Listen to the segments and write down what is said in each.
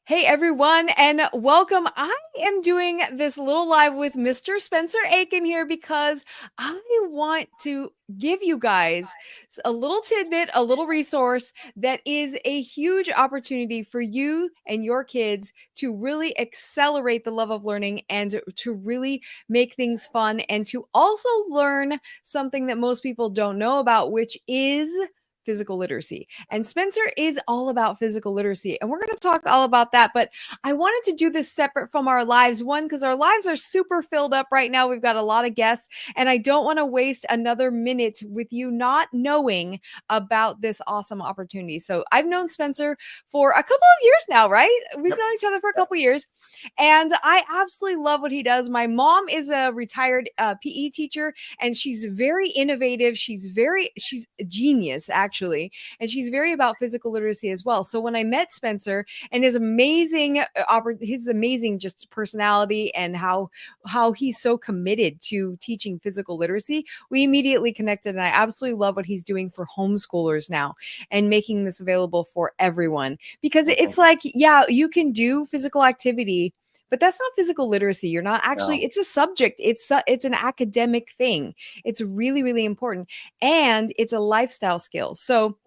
Hey everyone, and welcome. I am doing this little live with Mr. Spencer Aiken here because I want to give you guys a little tidbit, a little resource that is a huge opportunity for you and your kids to really accelerate the love of learning and to really make things fun and to also learn something that most people don't know about, which is physical literacy. And Spencer is all about physical literacy. And we're going to talk all about that. But I wanted to do this separate from our lives. One, because our lives are super filled up right now. We've got a lot of guests. And I don't want to waste another minute with you not knowing about this awesome opportunity. So I've known Spencer for a couple of years now, right? We've Yep. known each other for a couple of years. And I absolutely love what he does. My mom is a retired PE teacher, and she's very innovative. She's a genius, actually, and she's very about physical literacy as well. So when I met Spencer and his amazing just personality and how he's so committed to teaching physical literacy, we immediately connected, and I absolutely love what he's doing for homeschoolers now and making this available for everyone, because Well, it's thank you. like, yeah, you can do physical activity, but that's not physical literacy. You're not actually, No. it's a subject. It's an academic thing. It's really, really important. And it's a lifestyle skill. So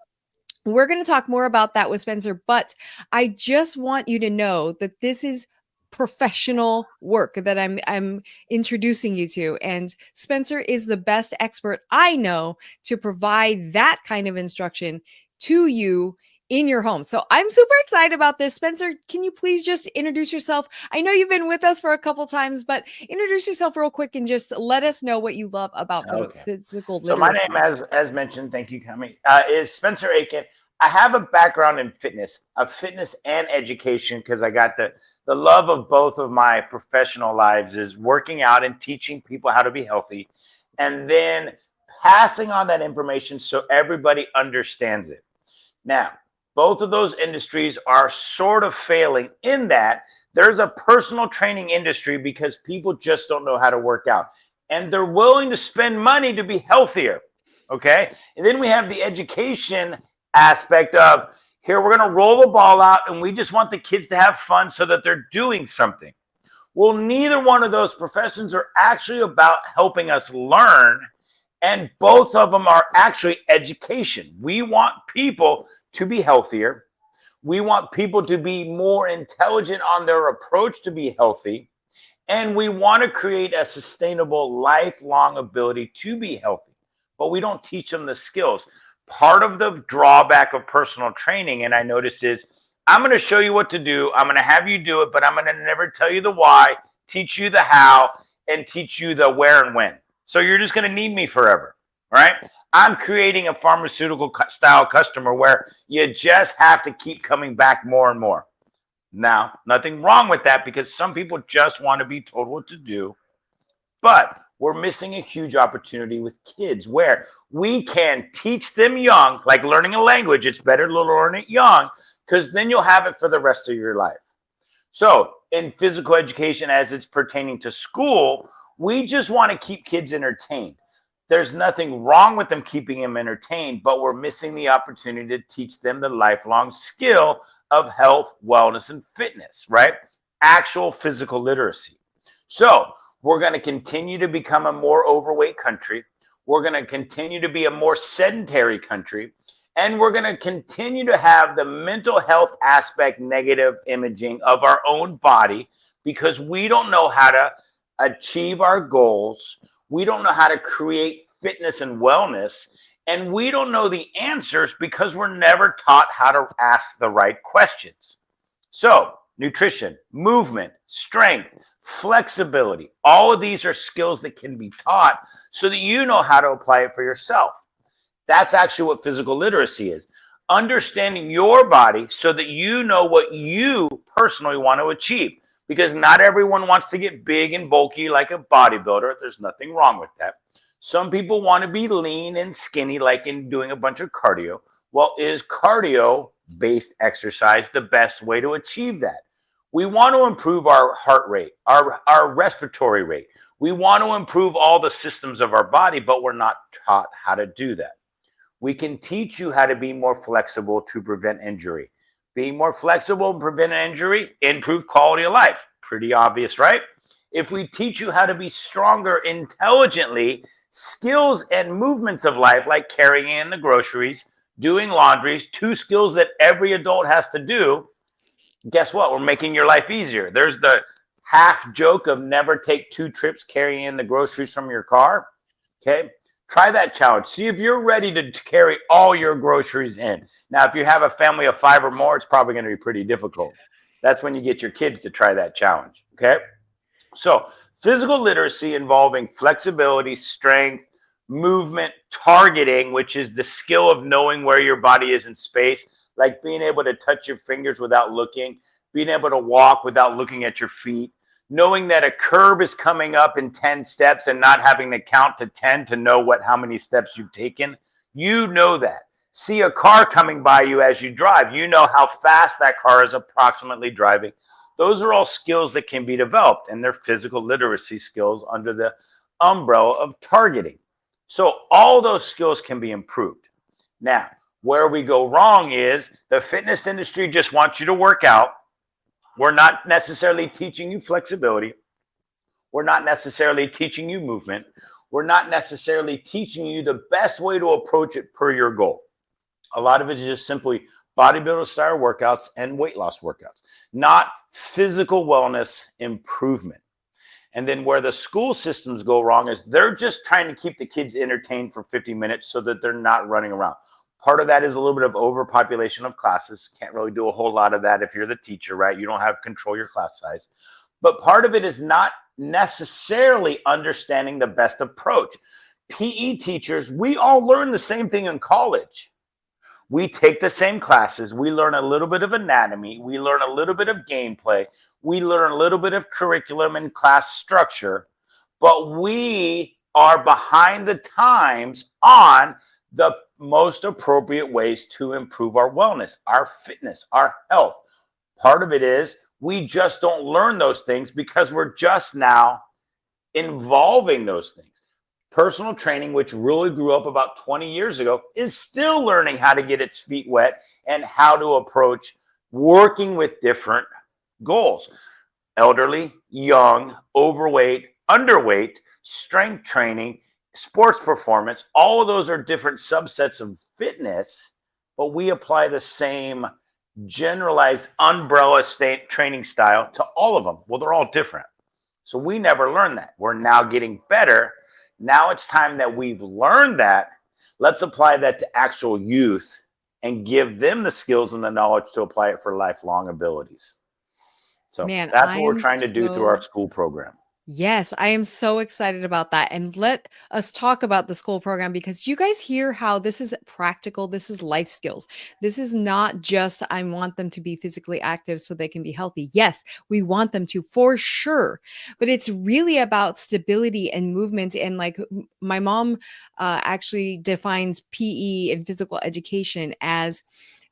we're going to talk more about that with Spencer, but I just want you to know that this is professional work that I'm introducing you to, and Spencer is the best expert I know to provide that kind of instruction to you in your home. So I'm super excited about this. Spencer, can you please just introduce yourself? I know you've been with us for a couple times, but introduce yourself real quick and just let us know what you love about Okay. physical So my name, literacy. as mentioned, thank you, Kami, is Spencer Aiken. I have a background in fitness and education, because I got the love of both of my professional lives is working out and teaching people how to be healthy, and then passing on that information so everybody understands it. Now, both of those industries are sort of failing in that there's a personal training industry because people just don't know how to work out, and they're willing to spend money to be healthier. Okay. And then we have the education aspect of, here, we're going to roll the ball out and we just want the kids to have fun so that they're doing something. Well, neither one of those professions are actually about helping us learn, and both of them are actually education. We want people to be healthier. We want people to be more intelligent on their approach to be healthy. And we want to create a sustainable, lifelong ability to be healthy. But we don't teach them the skills. Part of the drawback of personal training, and I noticed, is I'm going to show you what to do. I'm going to have you do it, but I'm going to never tell you the why, teach you the how, and teach you the where and when. So you're just going to need me forever. Right? I'm creating a pharmaceutical style customer where you just have to keep coming back more and more. Now, nothing wrong with that, because some people just want to be told what to do. But we're missing a huge opportunity with kids where we can teach them young, like learning a language. It's better to learn it young, because then you'll have it for the rest of your life. So in physical education, as it's pertaining to school, we just want to keep kids entertained. There's nothing wrong with them keeping them entertained, but we're missing the opportunity to teach them the lifelong skill of health, wellness, and fitness, right? Actual physical literacy. So we're going to continue to become a more overweight country. We're going to continue to be a more sedentary country. And we're going to continue to have the mental health aspect negative imaging of our own body, because we don't know how to achieve our goals. We don't know how to create fitness and wellness. And we don't know the answers because we're never taught how to ask the right questions. So, nutrition, movement, strength, flexibility, all of these are skills that can be taught so that you know how to apply it for yourself. That's actually what physical literacy is. Understanding your body so that you know what you personally want to achieve. Because not everyone wants to get big and bulky like a bodybuilder. There's nothing wrong with that. Some people want to be lean and skinny, like in doing a bunch of cardio. Well, is cardio-based exercise the best way to achieve that? We want to improve our heart rate, our respiratory rate. We want to improve all the systems of our body, but we're not taught how to do that. We can teach you how to be more flexible to prevent injury, Being more flexible and prevent injury, improve quality of life. Pretty obvious, right? If we teach you how to be stronger intelligently, skills and movements of life, like carrying in the groceries, doing laundries, 2 skills that every adult has to do, guess what? We're making your life easier. There's the half joke of never take 2 trips carrying in the groceries from your car. Okay. Try that challenge. See if you're ready to carry all your groceries in. Now, if you have a family of 5 or more, it's probably going to be pretty difficult. That's when you get your kids to try that challenge. Okay. So, physical literacy involving flexibility, strength, movement, targeting, which is the skill of knowing where your body is in space, like being able to touch your fingers without looking, being able to walk without looking at your feet, knowing that a curb is coming up in 10 steps and not having to count to 10 to know how many steps you've taken. You know that. See a car coming by you as you drive. You know how fast that car is approximately driving. Those are all skills that can be developed, and they're physical literacy skills under the umbrella of targeting. So all those skills can be improved. Now, where we go wrong is the fitness industry just wants you to work out. We're not necessarily teaching you flexibility. We're not necessarily teaching you movement. We're not necessarily teaching you the best way to approach it per your goal. A lot of it is just simply bodybuilder style workouts and weight loss workouts, not physical wellness improvement. And then where the school systems go wrong is they're just trying to keep the kids entertained for 50 minutes so that they're not running around. Part of that is a little bit of overpopulation of classes. Can't really do a whole lot of that if you're the teacher, right? You don't have control your class size. But part of it is not necessarily understanding the best approach. PE teachers, we all learn the same thing in college. We take the same classes. We learn a little bit of anatomy. We learn a little bit of gameplay. We learn a little bit of curriculum and class structure. But we are behind the times on the most appropriate ways to improve our wellness, our fitness, our health. Part of it is we just don't learn those things because we're just now involving those things. Personal training, which really grew up about 20 years ago, is still learning how to get its feet wet and how to approach working with different goals. Elderly, young, overweight, underweight, strength training, sports performance, all of those are different subsets of fitness, but we apply the same generalized umbrella training style to all of them. Well, they're all different. So we never learned that. We're now getting better. Now it's time that we've learned that. Let's apply that to actual youth and give them the skills and the knowledge to apply it for lifelong abilities. So Man, that's what we're trying to do through our school program. Yes, I am so excited about that. And let us talk about the school program because you guys hear how this is practical. This is life skills. This is not just, I want them to be physically active so they can be healthy. Yes, we want them to for sure. But it's really about stability and movement. And like my mom actually defines PE and physical education as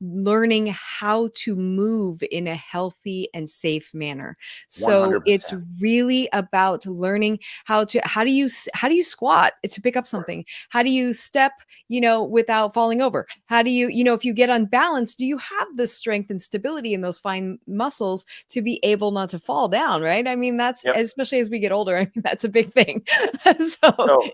learning how to move in a healthy and safe manner. So 100%. it's really about learning how do you squat to pick up something? How do you step, without falling over? How do you, if you get unbalanced, do you have the strength and stability in those fine muscles to be able not to fall down, right? I mean, that's especially as we get older, I mean, that's a big thing. So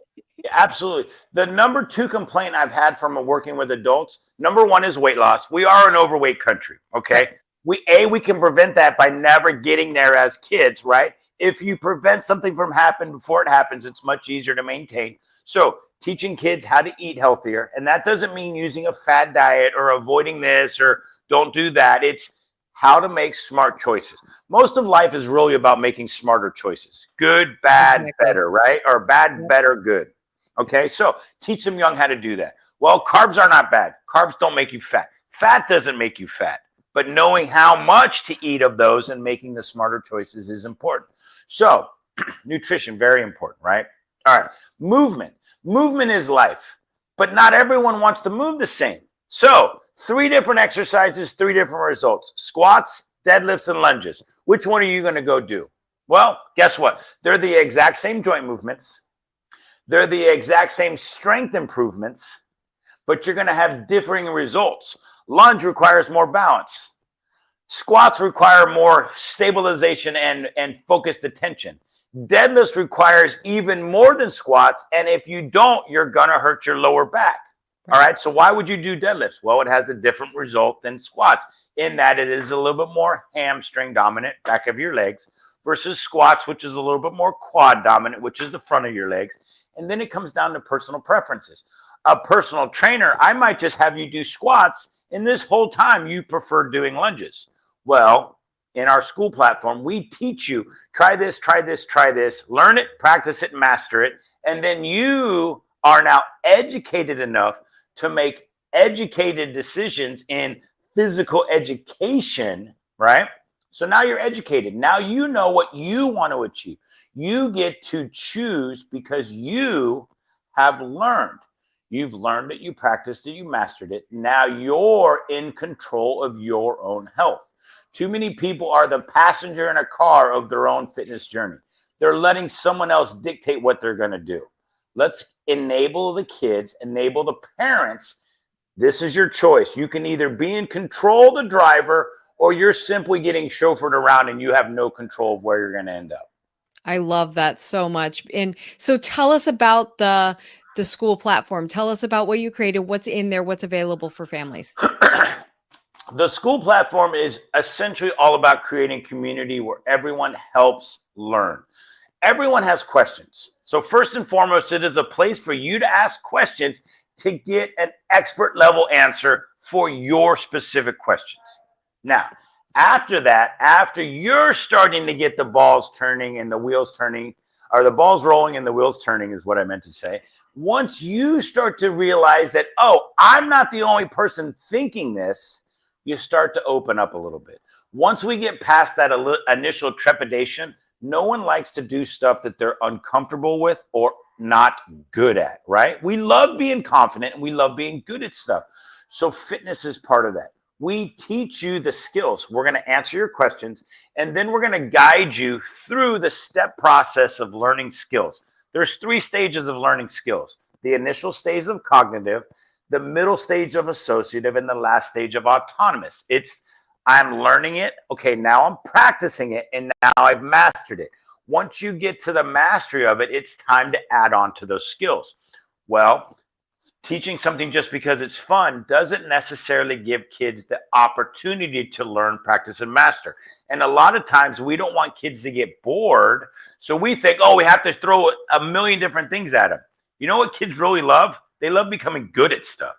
absolutely. The number 2 complaint I've had from working with adults, number 1 is weight loss. We are an overweight country, okay? We can prevent that by never getting there as kids, right? If you prevent something from happening before it happens, it's much easier to maintain. So teaching kids how to eat healthier, and that doesn't mean using a fad diet or avoiding this or don't do that. It's how to make smart choices. Most of life is really about making smarter choices. Good, bad, better, right? Or bad, better, good. Okay, so teach them young how to do that. Well, carbs are not bad. Carbs don't make you fat. Fat doesn't make you fat. But knowing how much to eat of those and making the smarter choices is important. So nutrition, very important, right? All right, movement. Movement is life, but not everyone wants to move the same. So 3 different exercises, 3 different results. Squats, deadlifts, and lunges. Which one are you going to go do? Well, guess what? They're the exact same joint movements. They're the exact same strength improvements, but you're going to have differing results. Lunge requires more balance. Squats require more stabilization and focused attention. Deadlifts requires even more than squats. And if you don't, you're going to hurt your lower back. All right. So why would you do deadlifts? Well, it has a different result than squats in that it is a little bit more hamstring dominant, back of your legs, versus squats, which is a little bit more quad dominant, which is the front of your legs. And then it comes down to personal preferences. A personal trainer, I might just have you do squats, and this whole time you prefer doing lunges. Well, in our school platform, we teach you, try this, learn it, practice it, master it. And then you are now educated enough to make educated decisions in physical education, right? So now you're educated. Now you know what you want to achieve. You get to choose because you have learned. You've learned it, you practiced it, you mastered it. Now you're in control of your own health. Too many people are the passenger in a car of their own fitness journey. They're letting someone else dictate what they're going to do. Let's enable the kids, enable the parents. This is your choice. You can either be in control of the driver, or you're simply getting chauffeured around and you have no control of where you're going to end up. I love that so much. And so tell us about the school platform. Tell us about what you created, what's in there, what's available for families. The school platform is essentially all about creating community where everyone helps learn. Everyone has questions. So first and foremost, it is a place for you to ask questions to get an expert level answer for your specific questions. Now, after that, after you're starting to get the balls turning and the wheels turning, or the balls rolling and the wheels turning is what I meant to say. Once you start to realize that, oh, I'm not the only person thinking this, you start to open up a little bit. Once we get past that initial trepidation, no one likes to do stuff that they're uncomfortable with or not good at, right? We love being confident and we love being good at stuff. So fitness is part of that. We teach you the skills. We're going to answer your questions, and then we're going to guide you through the step process of learning skills. There's 3 stages of learning skills. The initial stage of cognitive, the middle stage of associative, and the last stage of autonomous. It's I'm learning it. Okay, now I'm practicing it, and now I've mastered it. Once you get to the mastery of it, it's time to add on to those skills. Well, teaching something just because it's fun doesn't necessarily give kids the opportunity to learn, practice, and master. And a lot of times we don't want kids to get bored. So we think, oh, we have to throw a million different things at them. You know what kids really love? They love becoming good at stuff.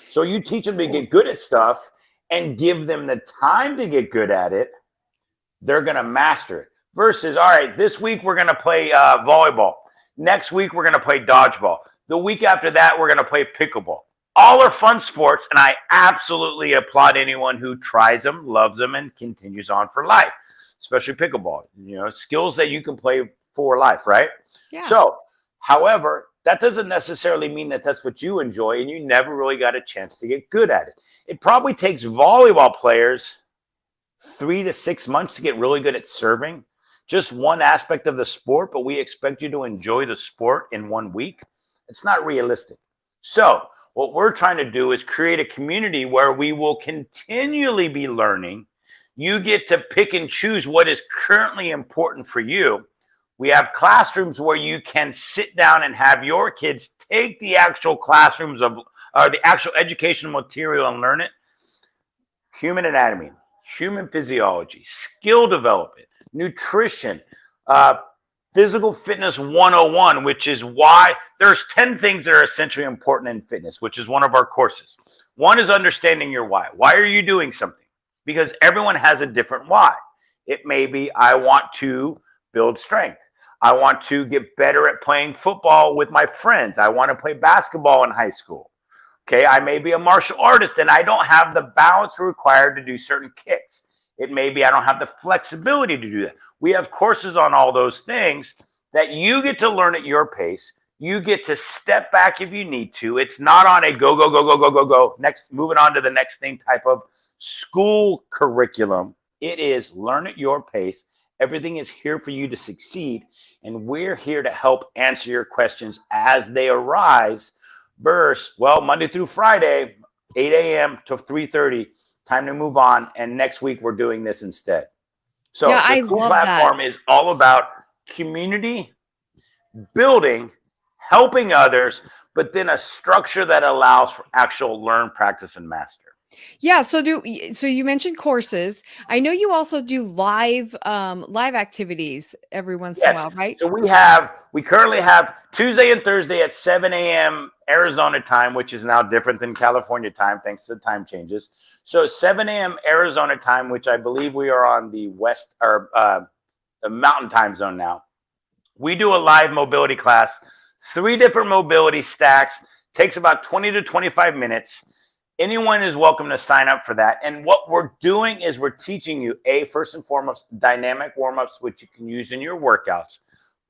So you teach them to get good at stuff and give them the time to get good at it. They're going to master it. Versus, all right, this week we're going to play volleyball. Next week we're going to play dodgeball. The week after that, we're going to play pickleball. All are fun sports, and I absolutely applaud anyone who tries them, loves them, and continues on for life, especially pickleball. You know, skills that you can play for life, right? Yeah. So, however, that doesn't necessarily mean that that's what you enjoy, and you never really got a chance to get good at it. It probably takes volleyball players 3 to 6 months to get really good at serving. Just one aspect of the sport, but we expect you to enjoy the sport in 1 week. It's not realistic. So what we're trying to do is create a community where we will continually be learning. You get to pick and choose what is currently important for you. We have classrooms where you can sit down and have your kids take the actual classrooms of the actual educational material and learn it. Human anatomy, human physiology, skill development, nutrition, physical fitness 101, which is why there's 10 things that are essentially important in fitness, which is one of our courses. One is understanding your why. Why are you doing something? Because everyone has a different why. It may be, I want to build strength. I want to get better at playing football with my friends. I want to play basketball in high school. Okay, I may be a martial artist and I don't have the balance required to do certain kicks. It may be I don't have the flexibility to do that. We have courses on all those things that you get to learn at your pace. You get to step back if you need to. It's not on a go, go, go, go, go, go, go. Next, moving on to the next thing type of school curriculum. It is learn at your pace. Everything is here for you to succeed. And we're here to help answer your questions as they arise. Versus, well, Monday through Friday, 8 a.m. to 3:30. Time to move on. And next week, we're doing this instead. Yeah, So the I school love that. platform is all about community building, helping others, but then a structure that allows for actual learn, practice, and master. Yeah, so you mentioned courses. I know you also do live activities every once in a Yes. while, right? So we currently have Tuesday and Thursday at 7 a.m. Arizona time, which is now different than California time, thanks to the time changes. So 7 a.m. Arizona time, which I believe we are on the west or the mountain time zone now. We do a live mobility class, 3 different mobility stacks, takes about 20 to 25 minutes. Anyone is welcome to sign up for that. And what we're doing is we're teaching you, first and foremost, dynamic warm-ups, which you can use in your workouts.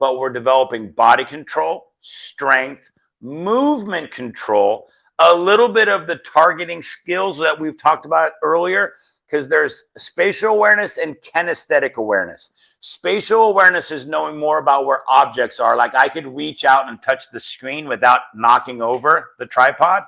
But we're developing body control, strength, movement control, a little bit of the targeting skills that we've talked about earlier, because there's spatial awareness and kinesthetic awareness. Spatial awareness is knowing more about where objects are. Like I could reach out and touch the screen without knocking over the tripod.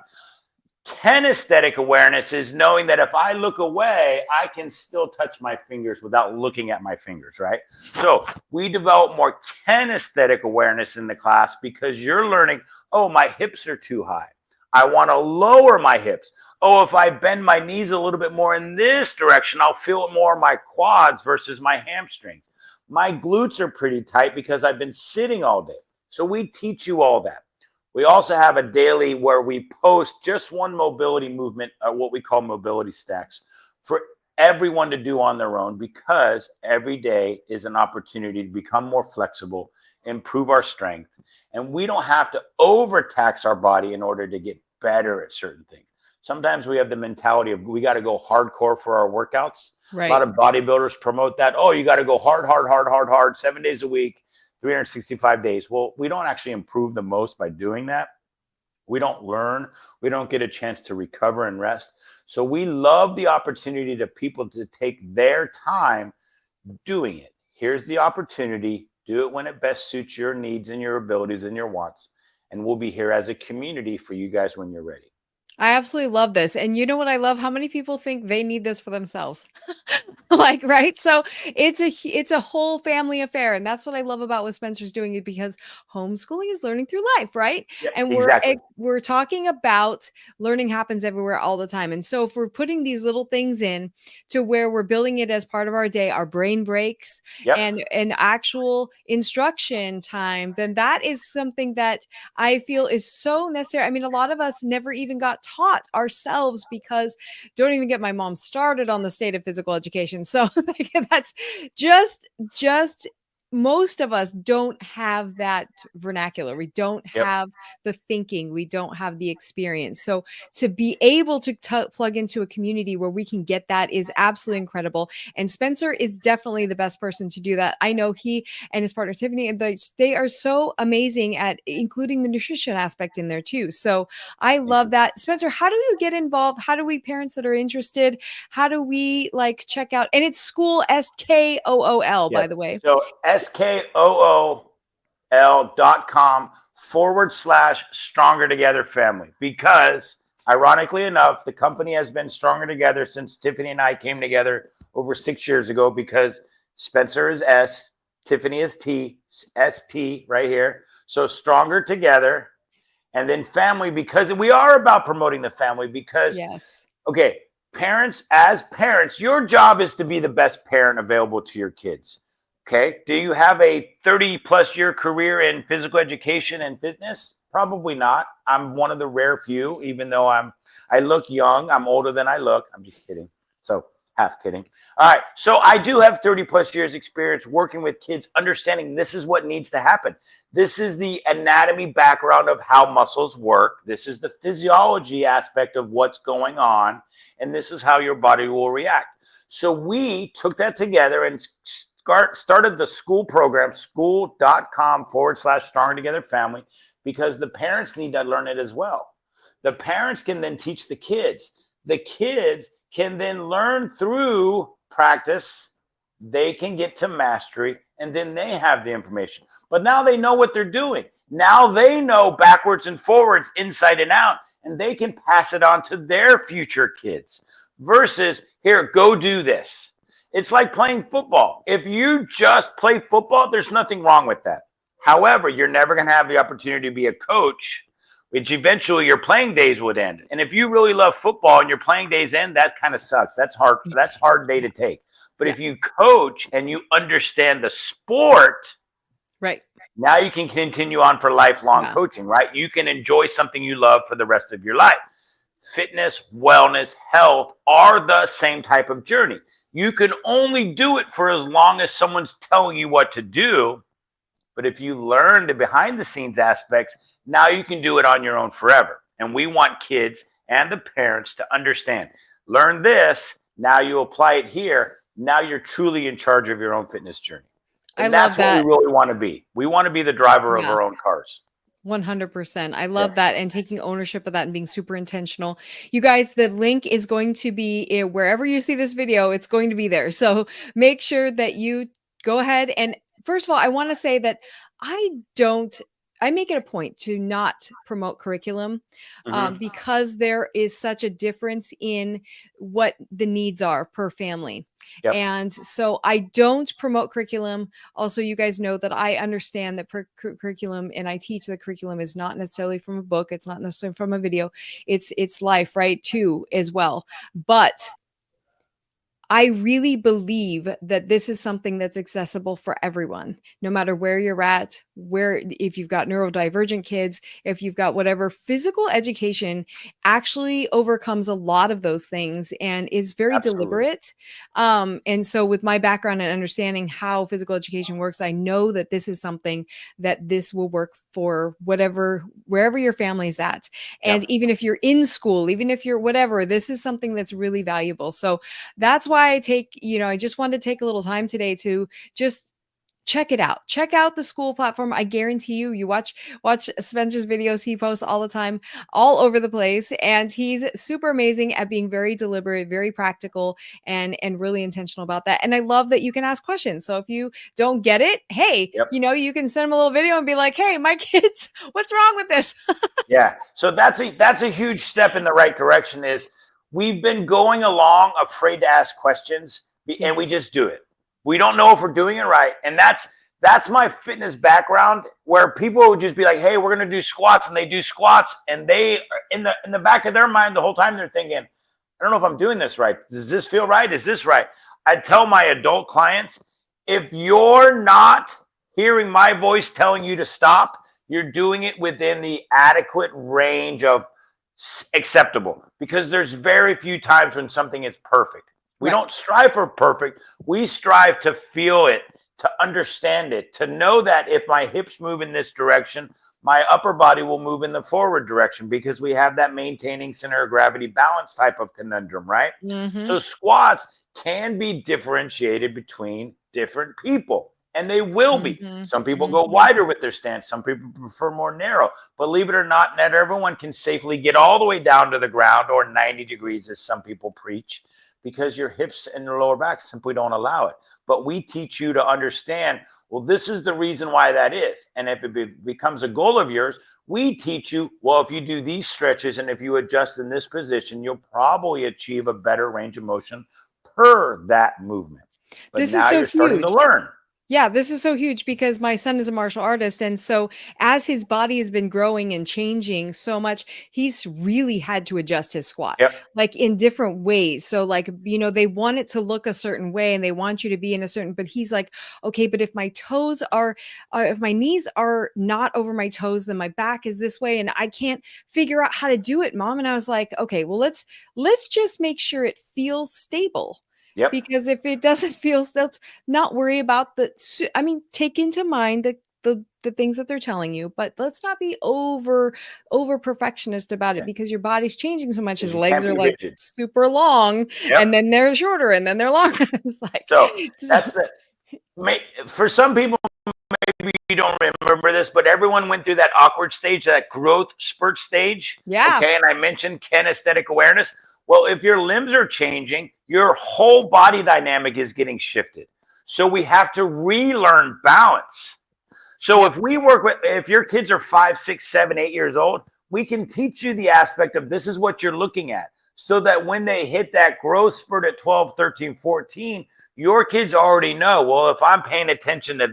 Kinesthetic awareness is knowing that if I look away, I can still touch my fingers without looking at my fingers, right? So we develop more kinesthetic awareness in the class because you're learning, oh, my hips are too high. I want to lower my hips. Oh, if I bend my knees a little bit more in this direction, I'll feel it more in my quads versus my hamstrings. My glutes are pretty tight because I've been sitting all day. So we teach you all that. We also have a daily where we post just one mobility movement, what we call mobility stacks, for everyone to do on their own, because every day is an opportunity to become more flexible, improve our strength, and we don't have to overtax our body in order to get better at certain things. Sometimes we have the mentality of we got to go hardcore for our workouts. A lot Right. of bodybuilders promote that. Oh, you got to go hard, 7 days a week. 365 days. Well, we don't actually improve the most by doing that. We don't learn. We don't get a chance to recover and rest. So we love the opportunity to people to take their time doing it. Here's the opportunity. Do it when it best suits your needs and your abilities and your wants. And we'll be here as a community for you guys when you're ready. I absolutely love this. And you know what I love? How many people think they need this for themselves? Like, right? So it's a whole family affair. And that's what I love about what Spencer's doing it because homeschooling is learning through life, right? Yep, And exactly. we're talking about learning happens everywhere all the time. And so if we're putting these little things in to where we're building it as part of our day, our brain breaks Yep. and actual instruction time, then that is something that I feel is so necessary. I mean, a lot of us never even got taught ourselves because don't even get my mom started on the state of physical education. So like, that's just most of us don't have that vernacular. We don't Yep. have the thinking. We don't have the experience. So to be able to plug into a community where we can get that is absolutely incredible. And Spencer is definitely the best person to do that. I know he and his partner Tiffany, they are so amazing at including the nutrition aspect in there too. So I Thank love you. that. Spencer, how do you get involved? How do we parents that are interested? How do we like check out? And it's school SKOOL, by Yep. the way. So SKOOL.com/Stronger Together Family, because ironically enough, the company has been stronger together since Tiffany and I came together over 6 years ago, because Spencer is S, Tiffany is T, ST right here. So stronger together. And then family, because we are about promoting the family, because, Yes. okay, parents, as parents, your job is to be the best parent available to your kids. Okay. Do you have a 30+ year career in physical education and fitness? Probably not. I'm one of the rare few, even though I look young. I'm older than I look. I'm just kidding. So half kidding. All right. So I do have 30+ years experience working with kids, understanding this is what needs to happen. This is the anatomy background of how muscles work. This is the physiology aspect of what's going on. And this is how your body will react. So we took that together and started the school program, school.com/Stronger Together Family, because the parents need to learn it as well. The parents can then teach the kids. The kids can then learn through practice. They can get to mastery, and then they have the information. But now they know what they're doing. Now they know backwards and forwards, inside and out, and they can pass it on to their future kids. versus here, go do this. It's like playing football. If you just play football, there's nothing wrong with that. However, you're never going to have the opportunity to be a coach, which eventually your playing days would end. And if you really love football and your playing days end, that kind of sucks. That's hard. That's hard day to take. But if you coach and you understand the sport, right, now you can continue on for lifelong coaching, right? You can enjoy something you love for the rest of your life. Fitness, wellness, health are the same type of journey. You can only do it for as long as someone's telling you what to do. But if you learn the behind the scenes aspects, now you can do it on your own forever. And we want kids and the parents to understand, learn this, now you apply it here. Now you're truly in charge of your own fitness journey. And that's what we really want to be. We want to be the driver of our own cars. 100%. I love that, and taking ownership of that and being super intentional. You guys, the link is going to be wherever you see this video, it's going to be there. So make sure that you go ahead. And first of all, I want to say that I make it a point to not promote curriculum because there is such a difference in what the needs are per family. Yep. And so I don't promote curriculum. Also, you guys know that I understand that curriculum, and I teach that curriculum is not necessarily from a book. It's not necessarily from a video. It's life, right? Too, as well. But I really believe that this is something that's accessible for everyone, no matter where you're at, if you've got neurodivergent kids, if you've got whatever. Physical education actually overcomes a lot of those things and is very deliberate. And so with my background and understanding how physical education works, I know that this is something that this will work for wherever your family's at. And even if you're in school, even if you're whatever, this is something that's really valuable. So that's why I just wanted to take a little time today to just check it out. Check out the school platform. I guarantee you watch Spencer's videos. He posts all the time, all over the place. And he's super amazing at being very deliberate, very practical, and really intentional about that. And I love that you can ask questions. So if you don't get it, hey, you can send him a little video and be like, hey, my kids, what's wrong with this? Yeah. So that's a huge step in the right direction. Is we've been going along afraid to ask questions, and we just do it. We don't know if we're doing it right. And that's my fitness background, where people would just be like, hey, we're going to do squats, and they do squats, and they in the back of their mind the whole time they're thinking, I don't know if I'm doing this right. Does this feel right? Is this right? I tell my adult clients, if you're not hearing my voice telling you to stop, you're doing it within the adequate range of acceptable, because there's very few times when something is perfect. We don't strive for perfect. We strive to feel it, to understand it, to know that if my hips move in this direction, my upper body will move in the forward direction, because we have that maintaining center of gravity balance type of conundrum, right? So squats can be differentiated between different people. And they will be. Some people go wider with their stance. Some people prefer more narrow. Believe it or not everyone can safely get all the way down to the ground, or 90 degrees, as some people preach, because your hips and your lower back simply don't allow it. But we teach you to understand, well, this is the reason why that is. And if it becomes a goal of yours, we teach you, well, if you do these stretches and if you adjust in this position, you'll probably achieve a better range of motion per that movement. But this now you're starting to learn. Yeah, this is so huge, because my son is a martial artist. And so as his body has been growing and changing so much, he's really had to adjust his squat, like in different ways. So like, they want it to look a certain way and they want you to be in a certain, but he's like, okay, but if my toes are, if my knees are not over my toes, then my back is this way. And I can't figure out how to do it, Mom. And I was like, okay, well, let's just make sure it feels stable. Because if it doesn't feel, let's not worry about take into mind the things that they're telling you, but let's not be over perfectionist about it, because your body's changing so much. His legs are like super long, and then they're shorter, and then they're longer. It's like, that's for some people, maybe you don't remember this, but everyone went through that awkward stage, that growth spurt stage. Okay. And I mentioned kinesthetic awareness. Well, if your limbs are changing, your whole body dynamic is getting shifted. So we have to relearn balance. So if your kids are 5, 6, 7, 8 years old, we can teach you the aspect of this is what you're looking at. so that when they hit that growth spurt at 12, 13, 14, your kids already know, well, if I'm paying attention to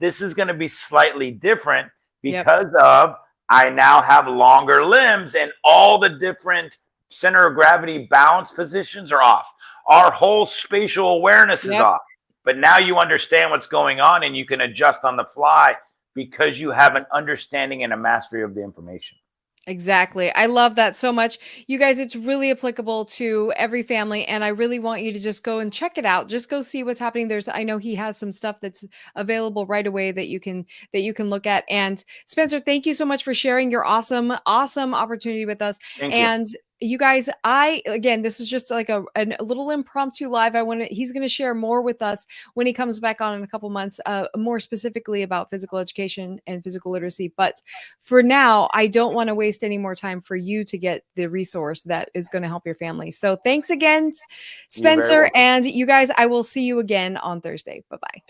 this is going to be slightly different Yep. because of I now have longer limbs and all the different center of gravity balance positions are off. Our whole spatial awareness is Yep. off. But now you understand what's going on and you can adjust on the fly because you have an understanding and a mastery of the information. Exactly. I love that so much. You guys, it's really applicable to every family. And I really want you to just go and check it out. Just go see what's happening. I know he has some stuff that's available right away that you can look at. And Spencer, thank you so much for sharing your awesome opportunity with us. Thank you. And you guys, again, this is just like a little impromptu live. He's going to share more with us when he comes back on in a couple months, more specifically about physical education and physical literacy. But for now, I don't want to waste any more time for you to get the resource that is going to help your family. So thanks again, You're very Spencer. welcome. And you guys, I will see you again on Thursday. Bye-bye.